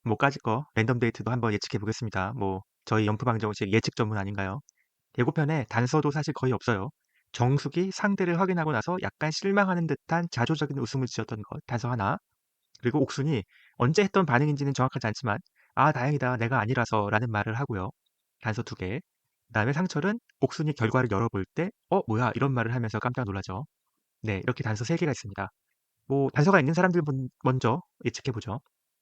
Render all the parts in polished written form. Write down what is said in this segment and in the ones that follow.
뭐까짓 거 랜덤 데이트도 한번 예측해 보겠습니다. 저희 연프방정식 예측 전문 아닌가요? 예고편에 단서도 사실 거의 없어요. 정숙이 상대를 확인하고 나서 약간 실망하는 듯한 자조적인 웃음을 지었던 것, 단서 하나. 그리고 옥순이 언제 했던 반응인지는 정확하지 않지만 "아 다행이다. 내가 아니라서" 라는 말을 하고요. 단서 두 개. 그다음에 상철은 옥순이 결과를 열어볼 때 뭐야?" 이런 말을 하면서 깜짝 놀라죠. 네, 이렇게 단서 세 개가 있습니다. 단서가 있는 사람들 먼저 예측해 보죠.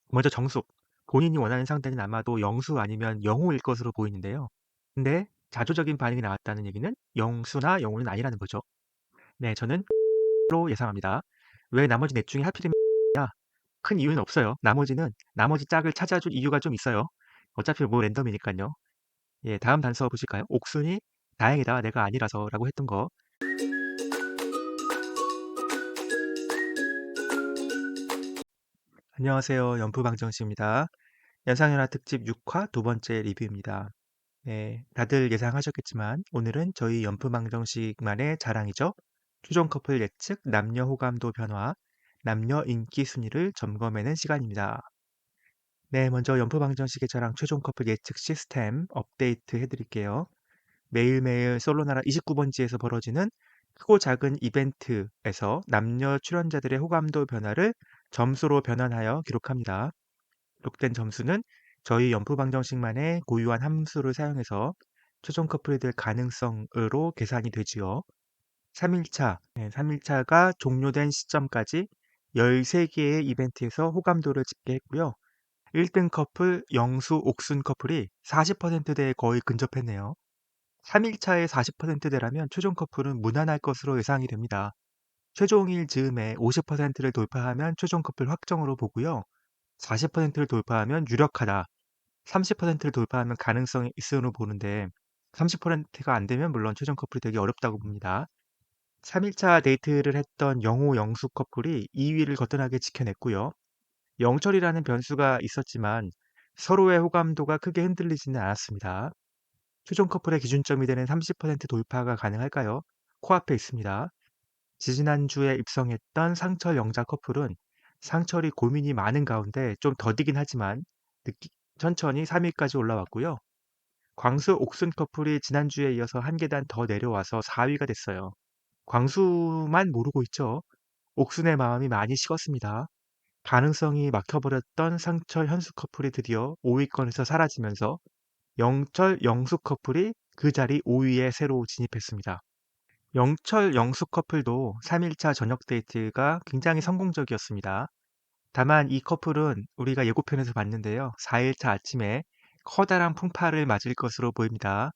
먼저 정숙. 본인이 원하는 상대는 아마도 영수 아니면 영호일 것으로 보이는데요. 근데 자조적인 반응이 나왔다는 얘기는 영수나 영호는 아니라는 거죠. 네, 저는 로 예상합니다. 왜 나머지 넷 중에 하필이면 야? 큰 이유는 없어요. 나머지 짝을 찾아줄 이유가 좀 있어요. 어차피 랜덤이니까요. 예, 다음 단서 보실까요? 옥순이 "다행이다. 내가 아니라서"라고 했던 거. 안녕하세요. 연프방정식입니다. 연상연하 특집 6화 두 번째 리뷰입니다. 네, 다들 예상하셨겠지만 오늘은 저희 연프방정식만의 자랑이죠. 최종 커플 예측, 남녀 호감도 변화, 남녀 인기 순위를 점검해낸 시간입니다. 네, 먼저 연프방정식의 자랑 최종 커플 예측 시스템 업데이트 해드릴게요. 매일매일 솔로나라 29번지에서 벌어지는 크고 작은 이벤트에서 남녀 출연자들의 호감도 변화를 점수로 변환하여 기록합니다. 기록된 점수는 저희 연프방정식만의 고유한 함수를 사용해서 최종 커플이 될 가능성으로 계산이 되지요. 3일차, 3일차가 종료된 시점까지 13개의 이벤트에서 호감도를 집계했고요. 1등 커플 영수 옥순 커플이 40%대에 거의 근접했네요. 3일차에 40%대라면 최종 커플은 무난할 것으로 예상이 됩니다. 최종일 즈음에 50%를 돌파하면 최종 커플 확정으로 보고요. 40%를 돌파하면 유력하다. 30%를 돌파하면 가능성이 있으로 보는데 30%가 안 되면 물론 최종 커플이 되기 어렵다고 봅니다. 3일차 데이트를 했던 영호 영수 커플이 2위를 거뜬하게 지켜냈고요. 영철이라는 변수가 있었지만 서로의 호감도가 크게 흔들리지는 않았습니다. 최종 커플의 기준점이 되는 30% 돌파가 가능할까요? 코앞에 있습니다. 지지난주에 입성했던 상철 영자 커플은 상철이 고민이 많은 가운데 좀 더디긴 하지만 천천히 3위까지 올라왔고요. 광수 옥순 커플이 지난주에 이어서 한 계단 더 내려와서 4위가 됐어요. 광수만 모르고 있죠. 옥순의 마음이 많이 식었습니다. 가능성이 막혀버렸던 상철 현수 커플이 드디어 5위권에서 사라지면서 영철 영수 커플이 그 자리 5위에 새로 진입했습니다. 영철 영수 커플도 3일차 저녁 데이트가 굉장히 성공적이었습니다. 다만 이 커플은 우리가 예고편에서 봤는데요. 4일차 아침에 커다란 풍파를 맞을 것으로 보입니다.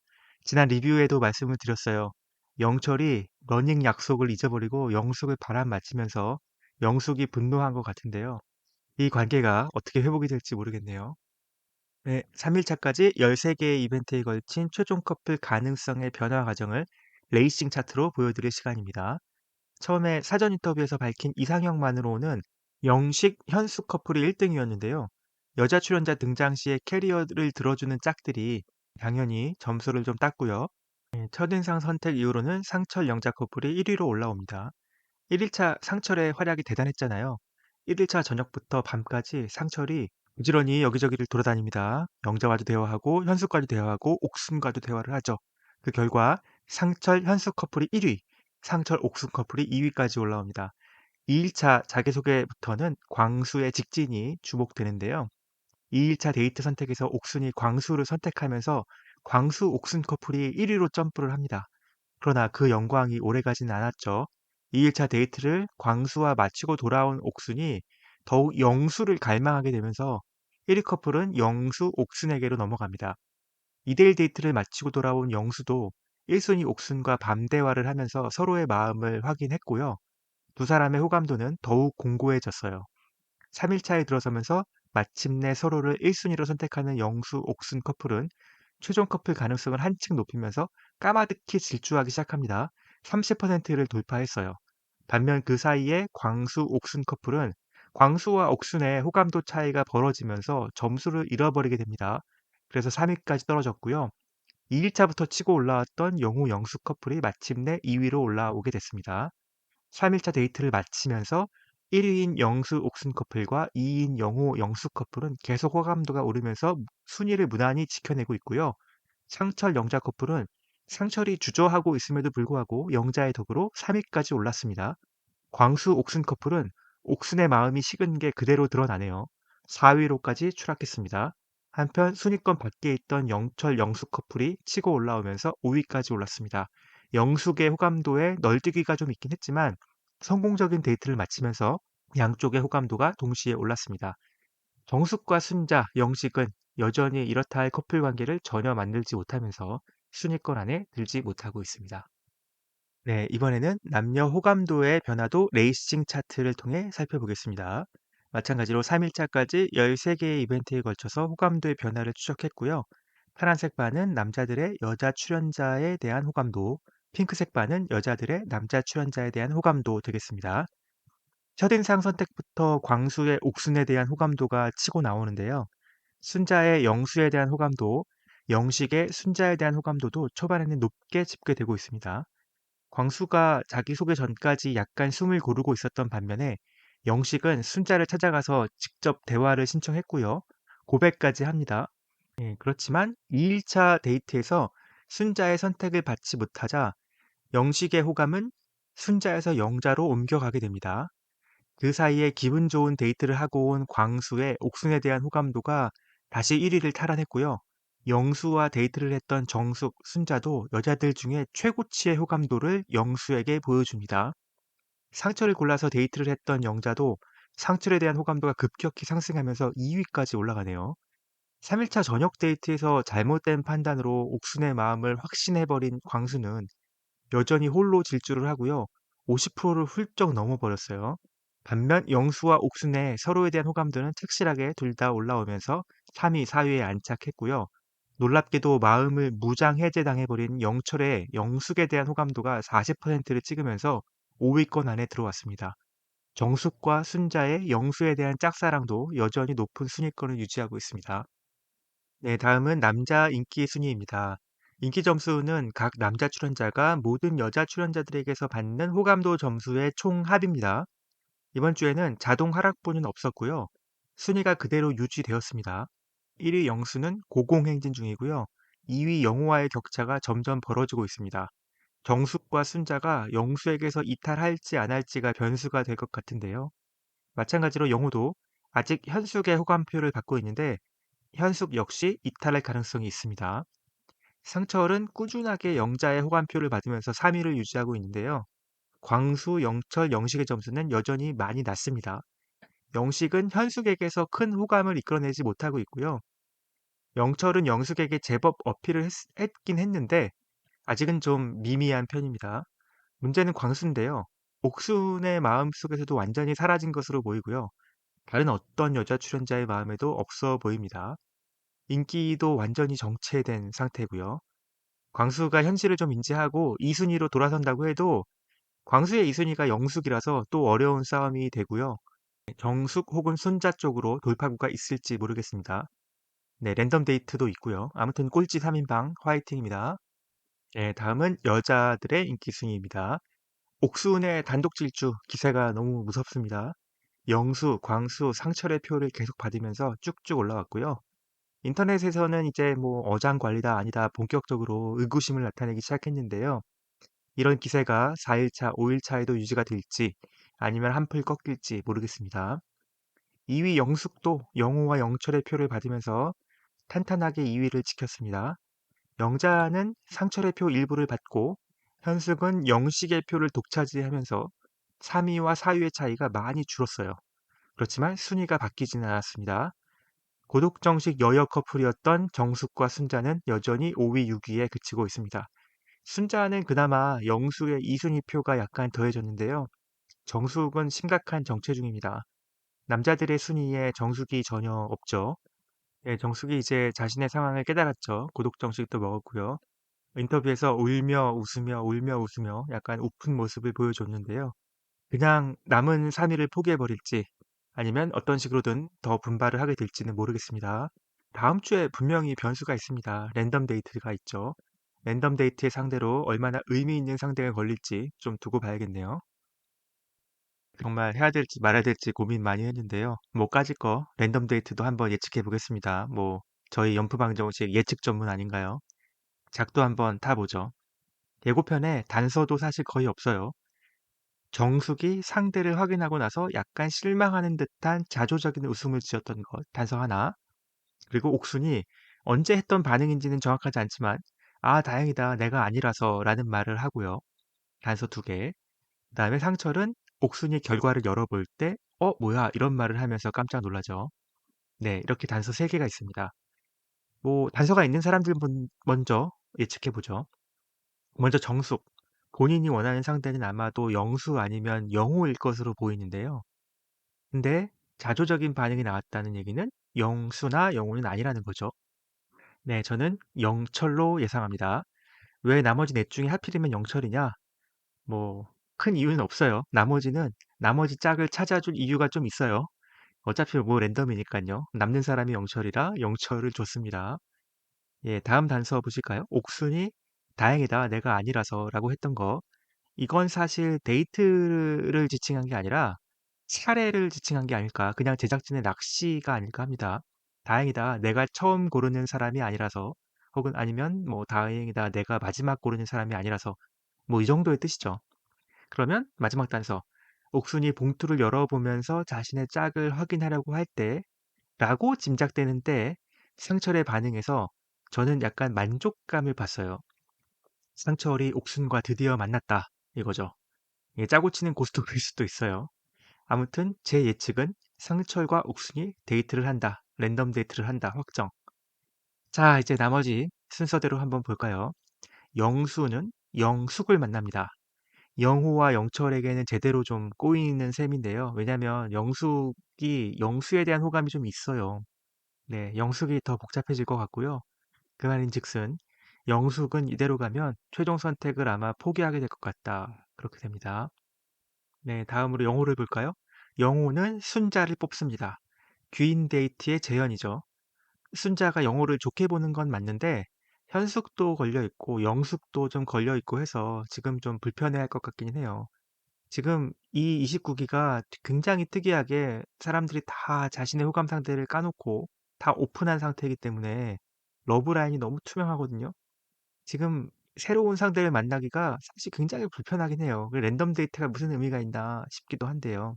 지난 리뷰에도 말씀을 드렸어요. 영철이 러닝 약속을 잊어버리고 영숙을 바람맞히면서 영숙이 분노한 것 같은데요. 이 관계가 어떻게 회복이 될지 모르겠네요. 네, 3일차까지 13개의 이벤트에 걸친 최종 커플 가능성의 변화 과정을 레이싱 차트로 보여드릴 시간입니다. 처음에 사전 인터뷰에서 밝힌 이상형만으로는 영식, 현수 커플이 1등이었는데요. 여자 출연자 등장 시에 캐리어를 들어주는 짝들이 당연히 점수를 좀 땄고요. 네, 첫인상 선택 이후로는 상철 영자 커플이 1위로 올라옵니다. 1일차 상철의 활약이 대단했잖아요. 1일차 저녁부터 밤까지 상철이 부지런히 여기저기를 돌아다닙니다. 영자와도 대화하고 현수과도 대화하고 옥순과도 대화를 하죠. 그 결과 상철 현수 커플이 1위, 상철 옥순 커플이 2위까지 올라옵니다. 2일차 자기소개부터는 광수의 직진이 주목되는데요. 2일차 데이트 선택에서 옥순이 광수를 선택하면서 광수 옥순 커플이 1위로 점프를 합니다. 그러나 그 영광이 오래가진 않았죠. 2일차 데이트를 광수와 마치고 돌아온 옥순이 더욱 영수를 갈망하게 되면서 1위 커플은 영수 옥순에게로 넘어갑니다. 2대1 데이트를 마치고 돌아온 영수도 1순위 옥순과 밤 대화를 하면서 서로의 마음을 확인했고요. 두 사람의 호감도는 더욱 공고해졌어요. 3일차에 들어서면서 마침내 서로를 1순위로 선택하는 영수 옥순 커플은 최종 커플 가능성을 한층 높이면서 까마득히 질주하기 시작합니다. 30%를 돌파했어요. 반면 그 사이에 광수 옥순 커플은 광수와 옥순의 호감도 차이가 벌어지면서 점수를 잃어버리게 됩니다. 그래서 3위까지 떨어졌고요. 2일차부터 치고 올라왔던 영우 영수 커플이 마침내 2위로 올라오게 됐습니다. 3일차 데이트를 마치면서 1위인 영수 옥순 커플과 2위인 영호 영수 커플은 계속 호감도가 오르면서 순위를 무난히 지켜내고 있고요. 상철 영자 커플은 상철이 주저하고 있음에도 불구하고 영자의 덕으로 3위까지 올랐습니다. 광수 옥순 커플은 옥순의 마음이 식은 게 그대로 드러나네요. 4위로까지 추락했습니다. 한편 순위권 밖에 있던 영철 영수 커플이 치고 올라오면서 5위까지 올랐습니다. 영숙의 호감도에 널뛰기가 좀 있긴 했지만 성공적인 데이트를 마치면서 양쪽의 호감도가 동시에 올랐습니다. 정숙과 순자, 영식은 여전히 이렇다 할 커플 관계를 전혀 만들지 못하면서 순위권 안에 들지 못하고 있습니다. 네, 이번에는 남녀 호감도의 변화도 레이싱 차트를 통해 살펴보겠습니다. 마찬가지로 3일차까지 13개의 이벤트에 걸쳐서 호감도의 변화를 추적했고요. 파란색 바는 남자들의 여자 출연자에 대한 호감도, 핑크색 바는 여자들의 남자 출연자에 대한 호감도 되겠습니다. 첫인상 선택부터 광수의 옥순에 대한 호감도가 치고 나오는데요. 순자의 영수에 대한 호감도, 영식의 순자에 대한 호감도도 초반에는 높게 집계되고 있습니다. 광수가 자기소개 전까지 약간 숨을 고르고 있었던 반면에 영식은 순자를 찾아가서 직접 대화를 신청했고요. 고백까지 합니다. 그렇지만 2일차 데이트에서 순자의 선택을 받지 못하자 영식의 호감은 순자에서 영자로 옮겨가게 됩니다. 그 사이에 기분 좋은 데이트를 하고 온 광수의 옥순에 대한 호감도가 다시 1위를 탈환했고요. 영수와 데이트를 했던 정숙, 순자도 여자들 중에 최고치의 호감도를 영수에게 보여줍니다. 상철을 골라서 데이트를 했던 영자도 상철에 대한 호감도가 급격히 상승하면서 2위까지 올라가네요. 3일차 저녁 데이트에서 잘못된 판단으로 옥순의 마음을 확신해버린 광수는 여전히 홀로 질주를 하고요. 50%를 훌쩍 넘어버렸어요. 반면 영수와 옥순의 서로에 대한 호감도는 착실하게 둘 다 올라오면서 3위, 4위에 안착했고요. 놀랍게도 마음을 무장 해제당해버린 영철의 영숙에 대한 호감도가 40%를 찍으면서 5위권 안에 들어왔습니다. 정숙과 순자의 영수에 대한 짝사랑도 여전히 높은 순위권을 유지하고 있습니다. 네, 다음은 남자 인기 순위입니다. 인기 점수는 각 남자 출연자가 모든 여자 출연자들에게서 받는 호감도 점수의 총합입니다. 이번 주에는 자동 하락분은 없었고요. 순위가 그대로 유지되었습니다. 1위 영수는 고공행진 중이고요. 2위 영호와의 격차가 점점 벌어지고 있습니다. 정숙과 순자가 영수에게서 이탈할지 안 할지가 변수가 될 것 같은데요. 마찬가지로 영호도 아직 현숙의 호감표를 받고 있는데 현숙 역시 이탈할 가능성이 있습니다. 상철은 꾸준하게 영자의 호감표를 받으면서 3위를 유지하고 있는데요. 광수, 영철, 영식의 점수는 여전히 많이 낮습니다. 영식은 현숙에게서 큰 호감을 이끌어내지 못하고 있고요. 영철은 영숙에게 제법 어필을 했긴 했는데 아직은 좀 미미한 편입니다. 문제는 광수인데요. 옥순의 마음속에서도 완전히 사라진 것으로 보이고요. 다른 어떤 여자 출연자의 마음에도 없어 보입니다. 인기도 완전히 정체된 상태고요. 광수가 현실을 좀 인지하고 2순위로 돌아선다고 해도 광수의 2순위가 영숙이라서 또 어려운 싸움이 되고요. 정숙 혹은 순자 쪽으로 돌파구가 있을지 모르겠습니다. 네, 랜덤 데이트도 있고요. 아무튼 꼴찌 3인방 화이팅입니다. 네, 다음은 여자들의 인기 순위입니다. 옥순의 단독 질주 기세가 너무 무섭습니다. 영수, 광수, 상철의 표를 계속 받으면서 쭉쭉 올라왔고요. 인터넷에서는 이제 뭐 어장 관리다 아니다 본격적으로 의구심을 나타내기 시작했는데요. 이런 기세가 4일차, 5일차에도 유지가 될지 아니면 한풀 꺾일지 모르겠습니다. 2위 영숙도 영호와 영철의 표를 받으면서 탄탄하게 2위를 지켰습니다. 영자는 상철의 표 일부를 받고 현숙은 영식의 표를 독차지하면서 3위와 4위의 차이가 많이 줄었어요. 그렇지만 순위가 바뀌지는 않았습니다. 고독정식 여여 커플이었던 정숙과 순자는 여전히 5위, 6위에 그치고 있습니다. 순자는 그나마 영숙의 2순위 표가 약간 더해졌는데요. 정숙은 심각한 정체 중입니다. 남자들의 순위에 정숙이 전혀 없죠. 네, 정숙이 이제 자신의 상황을 깨달았죠. 고독정식도 먹었고요. 인터뷰에서 울며 웃으며 약간 우픈 모습을 보여줬는데요. 그냥 남은 3위를 포기해버릴지 아니면 어떤 식으로든 더 분발을 하게 될지는 모르겠습니다. 다음 주에 분명히 변수가 있습니다. 랜덤 데이트가 있죠. 랜덤 데이트의 상대로 얼마나 의미 있는 상대가 걸릴지 좀 두고 봐야겠네요. 정말 해야 될지 말아야 될지 고민 많이 했는데요. 뭐 까짓 거 랜덤 데이트도 한번 예측해 보겠습니다. 뭐 저희 연프방정식 예측 전문 아닌가요? 작도 한번 타보죠. 예고편에 단서도 사실 거의 없어요. 정숙이 상대를 확인하고 나서 약간 실망하는 듯한 자조적인 웃음을 지었던 것, 단서 하나. 그리고 옥순이 언제 했던 반응인지는 정확하지 않지만, 아, 다행이다, 내가 아니라서 라는 말을 하고요. 단서 두 개. 그 다음에 상철은 옥순이 결과를 열어볼 때, 뭐야, 이런 말을 하면서 깜짝 놀라죠. 네, 이렇게 단서 세 개가 있습니다. 뭐, 단서가 있는 사람들 먼저 예측해보죠. 먼저 정숙. 본인이 원하는 상대는 아마도 영수 아니면 영호일 것으로 보이는데요. 근데 자조적인 반응이 나왔다는 얘기는 영수나 영호는 아니라는 거죠. 네, 저는 영철로 예상합니다. 왜 나머지 넷 중에 하필이면 영철이냐? 뭐, 큰 이유는 없어요. 나머지 짝을 찾아줄 이유가 좀 있어요. 어차피 뭐 랜덤이니까요. 남는 사람이 영철이라 영철을 줬습니다. 예, 다음 단서 보실까요? 옥순이 다행이다, 내가 아니라서 라고 했던 거. 이건 사실 데이트를 지칭한 게 아니라 사례를 지칭한 게 아닐까. 그냥 제작진의 낚시가 아닐까 합니다. 다행이다, 내가 처음 고르는 사람이 아니라서. 혹은 아니면 뭐 다행이다, 내가 마지막 고르는 사람이 아니라서. 뭐 이 정도의 뜻이죠. 그러면 마지막 단서. 옥순이 봉투를 열어보면서 자신의 짝을 확인하려고 할 때 라고 짐작되는 때 상철의 반응에서 저는 약간 만족감을 봤어요. 상철이 옥순과 드디어 만났다, 이거죠. 예, 짜고 치는 고스톱일 수도 있어요. 아무튼 제 예측은 상철과 옥순이 데이트를 한다. 랜덤 데이트를 한다. 확정. 자, 이제 나머지 순서대로 한번 볼까요? 영수는 영숙을 만납니다. 영호와 영철에게는 제대로 좀 꼬이는 셈인데요. 왜냐면 영숙이 영수에 대한 호감이 좀 있어요. 네, 영숙이 더 복잡해질 것 같고요. 그 말인즉슨 영숙은 이대로 가면 최종 선택을 아마 포기하게 될 것 같다. 그렇게 됩니다. 네, 다음으로 영호를 볼까요? 영호는 순자를 뽑습니다. 귀인 데이트의 재현이죠. 순자가 영호를 좋게 보는 건 맞는데 현숙도 걸려 있고 영숙도 좀 걸려 있고 해서 지금 좀 불편해할 것 같긴 해요. 지금 이 29기가 굉장히 특이하게 사람들이 다 자신의 호감 상대를 까놓고 다 오픈한 상태이기 때문에 러브라인이 너무 투명하거든요. 지금 새로운 상대를 만나기가 사실 굉장히 불편하긴 해요. 그 랜덤 데이트가 무슨 의미가 있나 싶기도 한데요.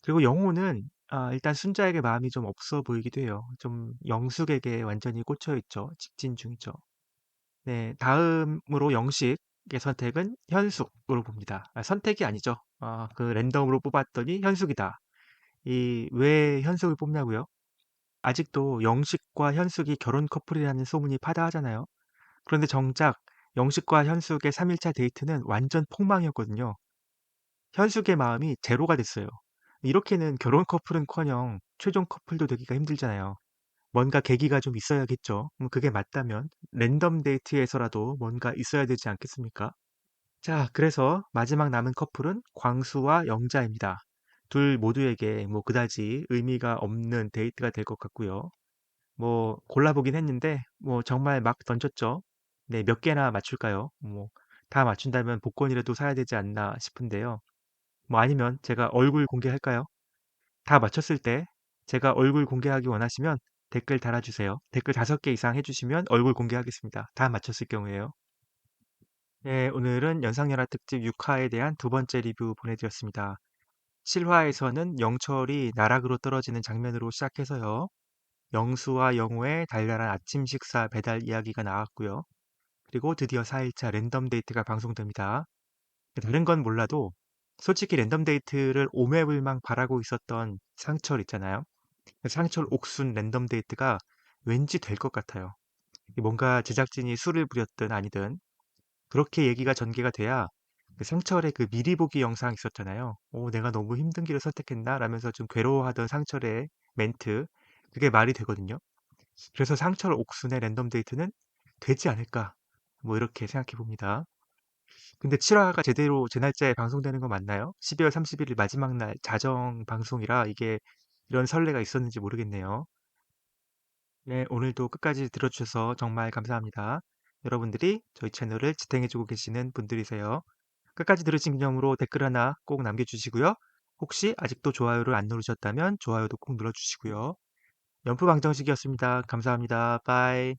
그리고 영호는 일단 순자에게 마음이 좀 없어 보이기도 해요. 좀 영숙에게 완전히 꽂혀 있죠. 직진 중이죠. 네, 다음으로 영식의 선택은 현숙으로 봅니다. 선택이 아니죠. 그 랜덤으로 뽑았더니 현숙이다. 이 왜 현숙을 뽑냐고요? 아직도 영식과 현숙이 결혼 커플이라는 소문이 파다하잖아요. 그런데 정작 영식과 현숙의 3일차 데이트는 완전 폭망이었거든요. 현숙의 마음이 제로가 됐어요. 이렇게는 결혼 커플은커녕 최종 커플도 되기가 힘들잖아요. 뭔가 계기가 좀 있어야겠죠. 그게 맞다면 랜덤 데이트에서라도 뭔가 있어야 되지 않겠습니까? 자, 그래서 마지막 남은 커플은 광수와 영자입니다. 둘 모두에게 뭐 그다지 의미가 없는 데이트가 될 것 같고요. 뭐 골라보긴 했는데 뭐 정말 막 던졌죠. 네, 몇 개나 맞출까요? 뭐 다 맞춘다면 복권이라도 사야 되지 않나 싶은데요. 뭐 아니면 제가 얼굴 공개할까요? 다 맞췄을 때 제가 얼굴 공개하기 원하시면 댓글 달아주세요. 댓글 5개 이상 해주시면 얼굴 공개하겠습니다. 다 맞췄을 경우에요. 네, 오늘은 연상연하 특집 6화에 대한 두 번째 리뷰 보내드렸습니다. 7화에서는 영철이 나락으로 떨어지는 장면으로 시작해서요. 영수와 영호의 달달한 아침 식사 배달 이야기가 나왔고요. 그리고 드디어 4일차 랜덤 데이트가 방송됩니다. 다른 건 몰라도 솔직히 랜덤 데이트를 오매불망 바라고 있었던 상철 있잖아요. 상철 옥순 랜덤 데이트가 왠지 될 것 같아요. 뭔가 제작진이 술을 부렸든 아니든 그렇게 얘기가 전개가 돼야 그 상철의 그 미리 보기 영상 있었잖아요. 내가 너무 힘든 길을 선택했나? 라면서 좀 괴로워하던 상철의 멘트. 그게 말이 되거든요. 그래서 상철 옥순의 랜덤 데이트는 되지 않을까? 뭐 이렇게 생각해 봅니다. 근데 7화가 제대로 제 날짜에 방송되는 거 맞나요? 12월 31일 마지막 날 자정 방송이라 이게 이런 설레가 있었는지 모르겠네요. 네, 오늘도 끝까지 들어주셔서 정말 감사합니다. 여러분들이 저희 채널을 지탱해주고 계시는 분들이세요. 끝까지 들으신 기념으로 댓글 하나 꼭 남겨주시고요. 혹시 아직도 좋아요를 안 누르셨다면 좋아요도 꼭 눌러주시고요. 연프 방정식이었습니다. 감사합니다. 빠이.